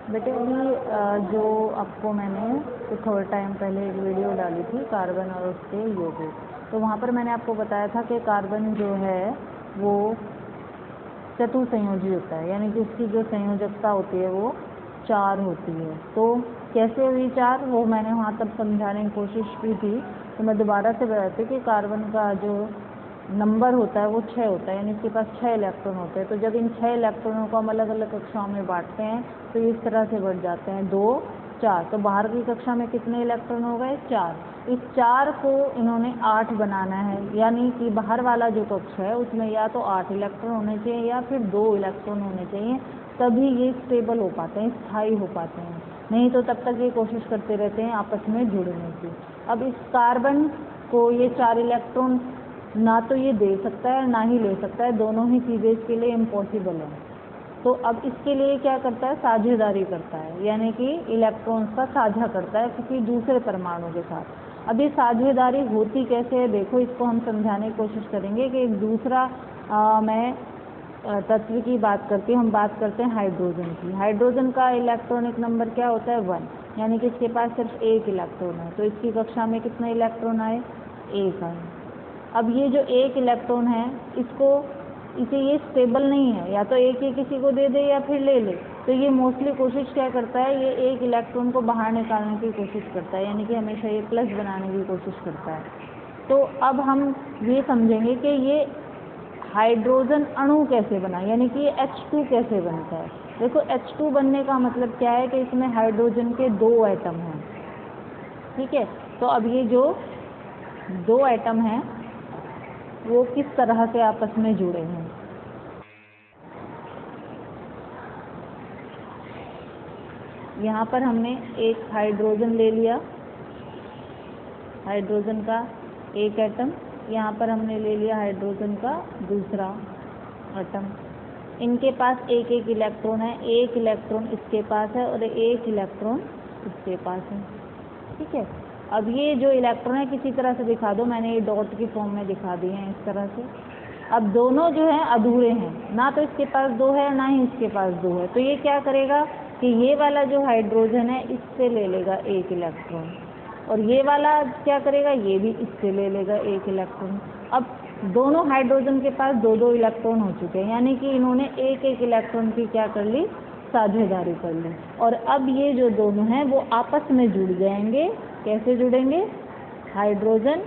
बेटे अभी जो आपको मैंने तो थोड़ा टाइम पहले एक वीडियो डाली थी कार्बन और उसके यौगिक, तो वहाँ पर मैंने आपको बताया था कि कार्बन जो है वो चतुसंयोजी होता है, यानी कि उसकी जो संयोजकता होती है वो 4 होती है। तो कैसे हुई 4, वो मैंने वहाँ तब समझाने की कोशिश की थी, तो मैं दोबारा से बताती कि कार्बन का जो नंबर होता है वो 6 होता है, यानी इसके पास 6 इलेक्ट्रॉन होते हैं। तो जब इन 6 इलेक्ट्रॉनों को हम अलग अलग कक्षाओं में बांटते हैं तो इस तरह से बढ़ जाते हैं 2 4। तो बाहर की कक्षा में कितने इलेक्ट्रॉन हो गए? 4। इस 4 को इन्होंने 8 बनाना है, यानी कि बाहर वाला जो कक्षा है उसमें या तो 8 इलेक्ट्रॉन होने चाहिए या फिर 2 इलेक्ट्रॉन होने चाहिए, तभी ये स्टेबल हो पाते हैं, स्थायी हो पाते हैं। नहीं तो तब तक ये कोशिश करते रहते हैं आपस में जुड़ने की। अब इस कार्बन को ये 4 इलेक्ट्रॉन ना तो ये दे सकता है ना ही ले सकता है, दोनों ही चीज़ें इसके लिए इम्पॉसिबल है। तो अब इसके लिए क्या करता है? साझेदारी करता है, यानी कि इलेक्ट्रॉन्स का साझा करता है किसी दूसरे परमाणु के साथ। अब ये साझेदारी होती कैसे है देखो, इसको हम समझाने की कोशिश करेंगे कि एक दूसरा मैं तत्व की बात करती हूँ। हम बात करते हैं हाइड्रोजन की। हाइड्रोजन का इलेक्ट्रॉनिक नंबर क्या होता है? 1, यानी कि इसके पास सिर्फ 1 इलेक्ट्रॉन है। तो इसकी कक्षा में कितने इलेक्ट्रॉन आए? 1 आए। अब ये जो 1 इलेक्ट्रॉन है इसे ये स्टेबल नहीं है, या तो एक ही किसी को दे दे या फिर ले ले। तो ये मोस्टली कोशिश क्या करता है? ये 1 इलेक्ट्रॉन को बाहर निकालने की कोशिश करता है, यानी कि हमेशा ये प्लस बनाने की कोशिश करता है। तो अब हम ये समझेंगे कि ये हाइड्रोजन अणु कैसे बना, यानी कि ये H2 कैसे बनता है। देखो H2 बनने का मतलब क्या है कि इसमें हाइड्रोजन के 2 एटम हैं, ठीक है। तो अब ये जो 2 एटम हैं वो किस तरह से आपस में जुड़े हैं। यहाँ पर हमने एक हाइड्रोजन ले लिया, हाइड्रोजन का 1 एटम, यहाँ पर हमने ले लिया हाइड्रोजन का दूसरा एटम। इनके पास एक एक इलेक्ट्रॉन है, 1 इलेक्ट्रॉन इसके पास है और 1 इलेक्ट्रॉन इसके पास है, ठीक है। अब ये जो इलेक्ट्रॉन है किसी तरह से दिखा दो, मैंने ये डॉट की फॉर्म में दिखा दिए हैं इस तरह से। अब दोनों जो हैं अधूरे हैं, ना तो इसके पास 2 है ना ही इसके पास 2 है। तो ये क्या करेगा कि ये वाला जो हाइड्रोजन है इससे ले लेगा 1 इलेक्ट्रॉन, और ये वाला क्या करेगा? ये भी इससे ले लेगा 1 इलेक्ट्रॉन। अब दोनों हाइड्रोजन के पास 2-2 इलेक्ट्रॉन हो चुके हैं, यानी कि इन्होंने 1-1 इलेक्ट्रॉन की क्या कर ली? साझेदारी कर ली। और अब ये जो दोनों हैं वो आपस में जुड़ जाएंगे। कैसे जुड़ेंगे? हाइड्रोजन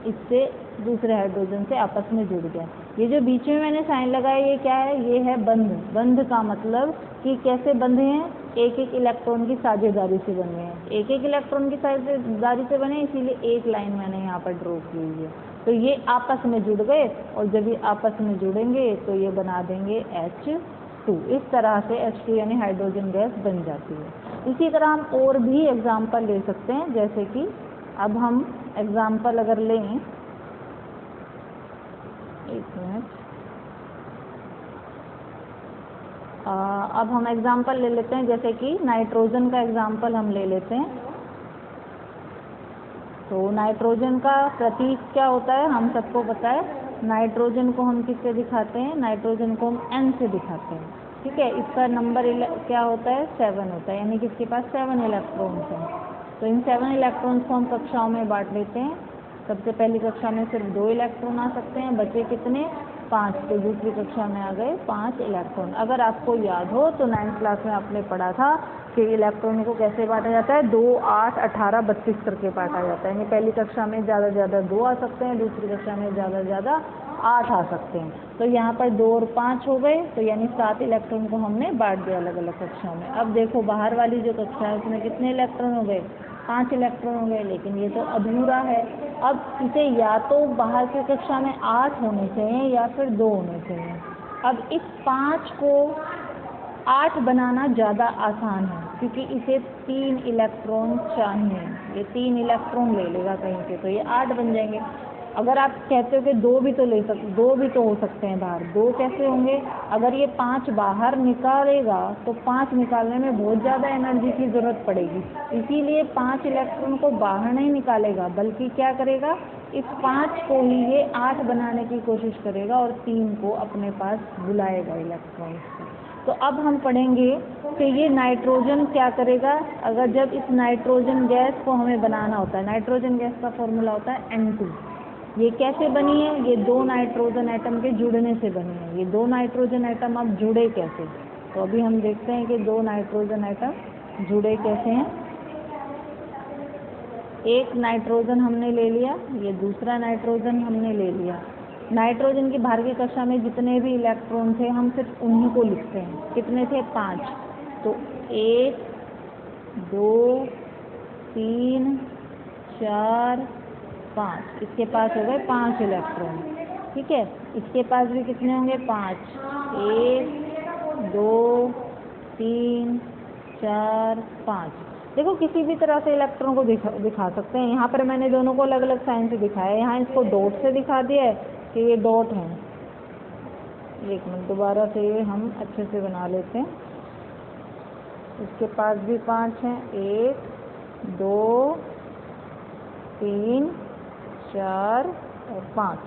इससे दूसरे हाइड्रोजन से आपस में जुड़ गया। ये जो बीच में मैंने साइन लगाया ये क्या है? ये है बंध। बंध का मतलब कि कैसे बंधे हैं? 1-1 इलेक्ट्रॉन की साझेदारी से बने हैं, 1-1 इलेक्ट्रॉन की साझेदारी से बने, इसीलिए एक लाइन मैंने यहाँ पर ड्रॉ की हुई है। तो ये आपस में जुड़ गए, और जब ये आपस में जुड़ेंगे तो ये बना देंगे H2। इस तरह से H2 यानी हाइड्रोजन गैस बन जाती है। इसी तरह हम और भी एग्जाम्पल ले सकते हैं, जैसे कि अब हम एग्जाम्पल अगर लें, एक मिनट, अब हम एग्जाम्पल ले लेते हैं, जैसे कि नाइट्रोजन का एग्जाम्पल हम ले लेते हैं। तो नाइट्रोजन का प्रतीक क्या होता है? हम सबको पता है। नाइट्रोजन को हम किससे दिखाते हैं? नाइट्रोजन को हम N से दिखाते हैं, ठीक है। इसका नंबर क्या होता है? 7 होता है, यानी कि इसके पास 7 इलेक्ट्रॉन्स हैं। तो इन 7 इलेक्ट्रॉन्स को हम कक्षाओं में बांट लेते हैं। सबसे पहली कक्षा में सिर्फ 2 इलेक्ट्रॉन आ सकते हैं, बचे कितने? 5। तो दूसरी कक्षा में आ गए 5 इलेक्ट्रॉन। अगर आपको याद हो तो 9th क्लास में आपने पढ़ा था कि इलेक्ट्रॉन को कैसे बांटा जाता है? 2, 8, 18, 32 करके बांटा जाता है। यानी पहली कक्षा में ज़्यादा से ज़्यादा 2 आ सकते हैं, दूसरी कक्षा में ज़्यादा से ज़्यादा 8 आ सकते हैं। तो यहाँ पर 2 और 5 हो गए, तो यानी 7 इलेक्ट्रॉन को हमने बांट दिया अलग अलग कक्षाओं में। अब देखो बाहर वाली जो कक्षा है उसमें कितने इलेक्ट्रॉन हो गए? 5 इलेक्ट्रॉन हो गए, लेकिन ये तो अधूरा है। अब इसे या तो बाहर की कक्षा में 8 होने चाहिए या फिर 2 होने चाहिए। अब इस 5 को 8 बनाना ज़्यादा आसान है, क्योंकि इसे 3 इलेक्ट्रॉन चाहिए। ये 3 इलेक्ट्रॉन ले लेगा कहीं से, तो ये 8 बन जाएंगे। अगर आप कहते हो कि 2 भी तो हो सकते हैं बाहर, 2 कैसे होंगे? अगर ये 5 बाहर निकालेगा तो 5 निकालने में बहुत ज़्यादा एनर्जी की ज़रूरत पड़ेगी, इसीलिए 5 इलेक्ट्रॉन को बाहर नहीं निकालेगा, बल्कि क्या करेगा? इस 5 को ही ये 8 बनाने की कोशिश करेगा और 3 को अपने पास बुलाएगा इलेक्ट्रॉन से। तो अब हम पढ़ेंगे कि ये नाइट्रोजन क्या करेगा। अगर जब इस नाइट्रोजन गैस को हमें बनाना होता है, नाइट्रोजन गैस का फॉर्मूला होता है N2। ये कैसे बनी है? ये दो नाइट्रोजन एटम के जुड़ने से बनी है। ये दो नाइट्रोजन एटम अब जुड़े कैसे? तो अभी हम देखते हैं कि दो नाइट्रोजन एटम जुड़े कैसे हैं। एक नाइट्रोजन हमने ले लिया, ये दूसरा नाइट्रोजन हमने ले लिया। नाइट्रोजन की बाहर की कक्षा में जितने भी इलेक्ट्रॉन थे हम सिर्फ उन्हीं को लिखते हैं। कितने थे? 5। तो 1 2 3 4 5। इसके पास हो गए 5 इलेक्ट्रॉन। ठीक है, इसके पास भी कितने होंगे? 5। 1 2 3 4 5। देखो किसी भी तरह से इलेक्ट्रॉन को दिखा सकते हैं। यहाँ पर मैंने दोनों को अलग अलग साइन से दिखाया है। यहाँ इसको डॉट से दिखा दिया है कि ये डॉट है। एक मिनट, दोबारा से ये हम अच्छे से बना लेते हैं। इसके पास भी 5 हैं। 1 2 3 4 और 5।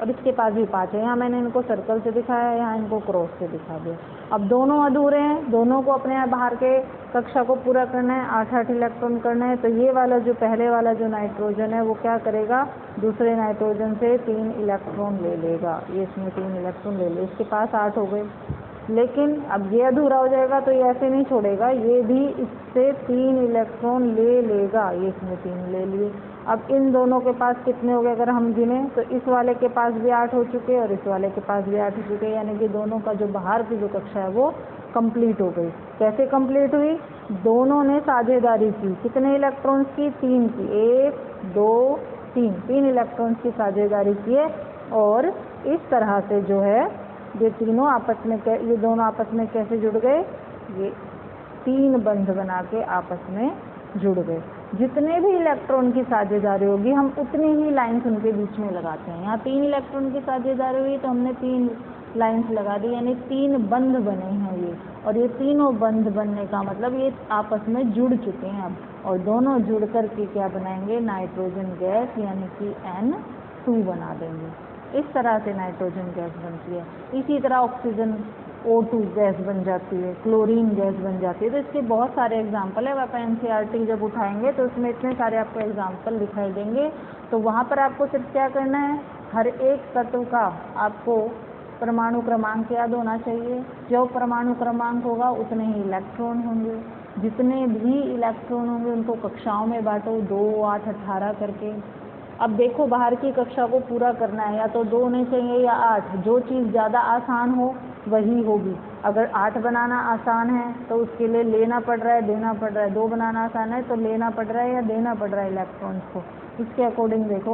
और इसके पास भी 5 है। यहाँ मैंने इनको सर्कल से दिखाया है, यहाँ इनको क्रॉस से दिखा दिया। अब दोनों अधूरे हैं, दोनों को अपने बाहर के कक्षा को पूरा करना है, 8-8 इलेक्ट्रॉन करना है। तो ये वाला जो पहले वाला जो नाइट्रोजन है वो क्या करेगा? दूसरे नाइट्रोजन से 3 इलेक्ट्रॉन ले लेगा। ये इसमें 3 इलेक्ट्रॉन ले ले, इसके पास 8 हो गए। लेकिन अब ये अधूरा हो जाएगा तो ये ऐसे नहीं छोड़ेगा, ये भी इससे 3 इलेक्ट्रॉन ले लेगा। ये इसमें 3 ले लिए। अब इन दोनों के पास कितने हो गए अगर हम गिने? तो इस वाले के पास भी 8 हो चुके और इस वाले के पास भी 8 हो चुके, यानी कि दोनों का जो बाहर की जो कक्षा है वो कंप्लीट हो गई। कैसे कंप्लीट हुई? दोनों ने साझेदारी की। कितने इलेक्ट्रॉन्स की? 3 की। 1 2 3 इलेक्ट्रॉन्स की साझेदारी किए और इस तरह से जो है ये तीनों आपस में, ये दोनों आपस में कैसे जुड़ गए? ये 3 बंध बना के आपस में जुड़ गए। जितने भी इलेक्ट्रॉन की साझेदारी होगी हम उतनी ही लाइन्स उनके बीच में लगाते हैं। यहाँ 3 इलेक्ट्रॉन की साझेदारी हुई तो हमने 3 लाइन्स लगा दी, यानी 3 बंध बने हैं ये। और ये तीनों बंध बनने का मतलब ये आपस में जुड़ चुके हैं अब, और दोनों जुड़ कर के क्या बनाएंगे? नाइट्रोजन गैस, यानी कि N2 बना देंगे। इस तरह से नाइट्रोजन गैस बनती है। इसी तरह ऑक्सीजन O2 गैस बन जाती है, क्लोरीन गैस बन जाती है। तो इसके बहुत सारे एग्जाम्पल है। आप NCERT जब उठाएंगे तो उसमें इतने सारे आपको एग्जाम्पल दिखाई देंगे। तो वहाँ पर आपको सिर्फ क्या करना है? हर एक तत्व का आपको परमाणु क्रमांक याद होना चाहिए। जो परमाणु क्रमांक होगा उतने ही इलेक्ट्रॉन होंगे। जितने भी इलेक्ट्रॉन होंगे उनको कक्षाओं में बांटो, 2 8 18 करके। अब देखो बाहर की कक्षा को पूरा करना है, या तो 2 नहीं चाहिए या 8। जो चीज़ ज़्यादा आसान हो वही होगी। अगर 8 बनाना आसान है तो उसके लिए लेना पड़ रहा है, देना पड़ रहा है। 2 बनाना आसान है तो लेना पड़ रहा है या देना पड़ रहा है इलेक्ट्रॉन्स को, इसके अकॉर्डिंग देखो।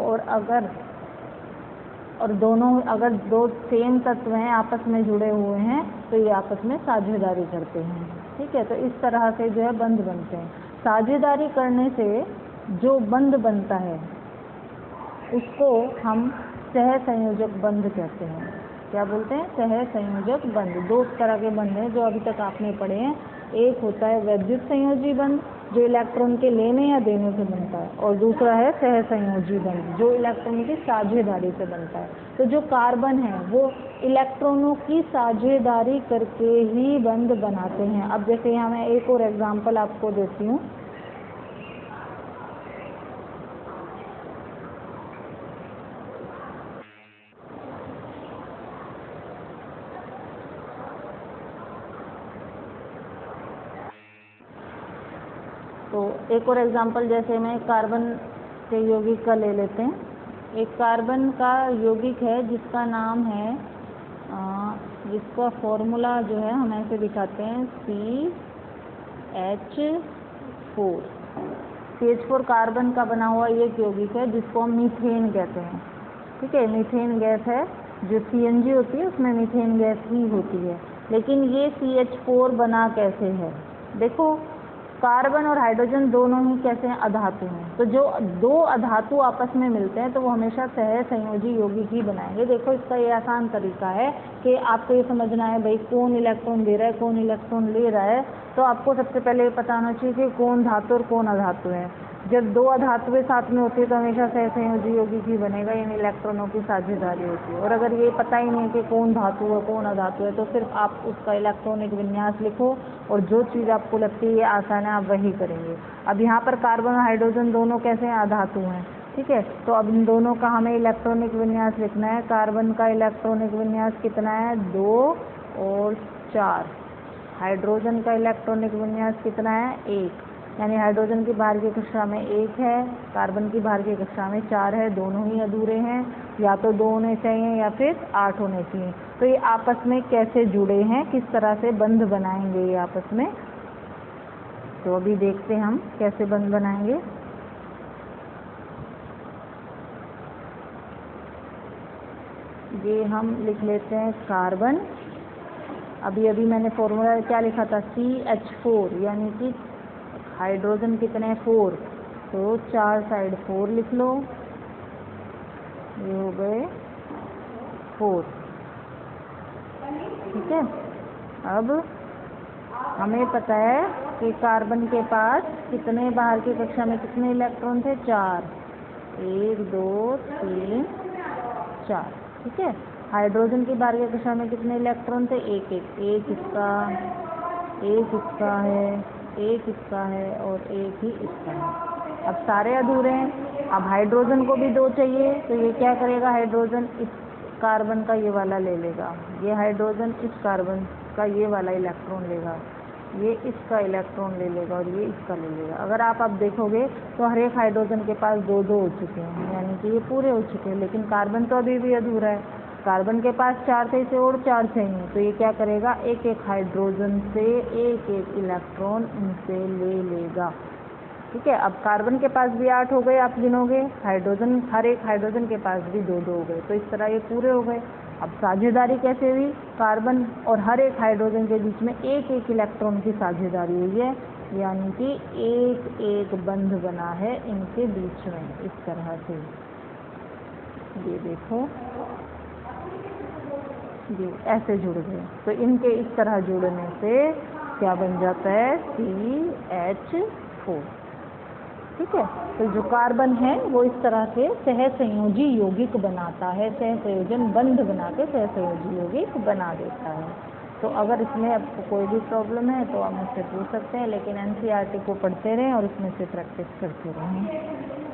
और दोनों अगर 2 सेम तत्व हैं आपस में जुड़े हुए हैं तो ये आपस में साझेदारी करते हैं। ठीक है, तो इस तरह से जो है बंध बनते हैं। साझेदारी करने से जो बंध बनता है उसको हम सहसंयोजक बंध कहते हैं। क्या बोलते हैं? सहसंयोजक बंध। 2 तरह के बंध हैं जो अभी तक आपने पढ़े हैं। एक होता है वैद्युत संयोजी बंध जो इलेक्ट्रॉन के लेने या देने से बनता है, और दूसरा है सहसंयोजी बंध जो इलेक्ट्रॉन की साझेदारी से बनता है। तो जो कार्बन है वो इलेक्ट्रॉनों की साझेदारी करके ही बंध बनाते हैं। अब जैसे यहाँ मैं एक और एग्जाम्पल आपको देती हूँ। तो एक और एग्जांपल जैसे मैं कार्बन के यौगिक का ले लेते हैं। एक कार्बन का यौगिक है जिसका नाम है, जिसका फॉर्मूला जो है हम ऐसे दिखाते हैं CH4। CH4 कार्बन का बना हुआ ये यौगिक है जिसको हम मीथेन कहते हैं। ठीक है, मीथेन गैस है। जो CNG होती है उसमें मीथेन गैस ही होती है। लेकिन ये CH4 बना कैसे है? देखो कार्बन और हाइड्रोजन दोनों ही कैसे हैं? अधातु हैं। तो जो 2 अधातु आपस में मिलते हैं तो वो हमेशा सहसंयोजी यौगिक ही बनाएंगे। देखो इसका ये आसान तरीका है कि आपको ये समझना है भाई कौन इलेक्ट्रॉन दे रहा है, कौन इलेक्ट्रॉन ले रहा है। तो आपको सबसे पहले ये पता होना चाहिए कि कौन धातु और कौन अधातु है। जब दो अधातुएं साथ में होती है तो हमेशा सहसंयोजी यौगिक ही बनेगा, यानी इलेक्ट्रॉनों की साझेदारी होती है। और अगर ये पता ही नहीं है कि कौन धातु है कौन अधातु है, तो सिर्फ आप उसका इलेक्ट्रॉनिक विन्यास लिखो और जो चीज़ आपको लगती है ये आसान है आप वही करेंगे। अब यहाँ पर कार्बन और हाइड्रोजन दोनों कैसे हैं, अधातु हैं, ठीक है। तो अब इन दोनों का हमें इलेक्ट्रॉनिक विन्यास लिखना है। कार्बन का इलेक्ट्रॉनिक विन्यास कितना है, 2 और 4। हाइड्रोजन का इलेक्ट्रॉनिक विन्यास कितना है, 1, यानी हाइड्रोजन की बाहर की कक्षा में 1 है, कार्बन की बाहर की कक्षा में 4 है। दोनों ही अधूरे हैं, या तो 2 होने चाहिए या फिर 8 होने चाहिए। तो ये आपस में कैसे जुड़े हैं, किस तरह से बंध बनाएंगे ये आपस में, तो अभी देखते हैं हम कैसे बंध बनाएंगे। ये हम लिख लेते हैं कार्बन। अभी मैंने फॉर्मूला क्या लिखा था, CH4, यानी कि हाइड्रोजन कितने 4, तो 4 साइड 4 लिख लो, ये हो गए 4, ठीक है। अब हमें पता है कि कार्बन के पास कितने बाहर की कक्षा में कितने इलेक्ट्रॉन थे, 4, 1 2 3 4, ठीक है। हाइड्रोजन की बाहर की कक्षा में कितने इलेक्ट्रॉन थे, 1 1, एक इसका है, एक इसका है और एक ही इसका है। अब सारे अधूरे हैं। अब हाइड्रोजन को भी 2 चाहिए, तो ये क्या करेगा, हाइड्रोजन इस कार्बन का ये वाला ले लेगा, ये हाइड्रोजन इस कार्बन का ये वाला इलेक्ट्रॉन लेगा, ये इसका इलेक्ट्रॉन ले लेगा और ये इसका ले लेगा। अगर आप अब देखोगे तो हर एक हाइड्रोजन के पास 2 2 हो चुके हैं, यानी कि ये पूरे हो चुके हैं। लेकिन कार्बन तो अभी भी अधूरा है, कार्बन के पास 4 थे, इसे और 4 चाहिए, तो ये क्या करेगा, एक एक हाइड्रोजन से एक एक इलेक्ट्रॉन इनसे ले लेगा, ठीक है। अब कार्बन के पास भी 8 हो गए, आप गिनोगे, हाइड्रोजन हर एक हाइड्रोजन के पास भी 2 2 हो गए, तो इस तरह ये पूरे हो गए। अब साझेदारी कैसे हुई, कार्बन और हर एक हाइड्रोजन के बीच में एक एक इलेक्ट्रॉन की साझेदारी हुई है, यानी कि एक एक बंध बना है इनके बीच में, इस तरह से। ये देखो, ये ऐसे जुड़ गए, तो इनके इस तरह जुड़ने से क्या बन जाता है, CH4, ठीक है। तो जो कार्बन है वो इस तरह से सहसंयोजी यौगिक बनाता है, सहसंयोजन बंध बना के सहसंयोजी यौगिक बना देता है। तो अगर इसमें आपको कोई भी प्रॉब्लम है तो आप मुझसे पूछ सकते हैं, लेकिन NCERT को पढ़ते रहें और इसमें से प्रैक्टिस करते रहें।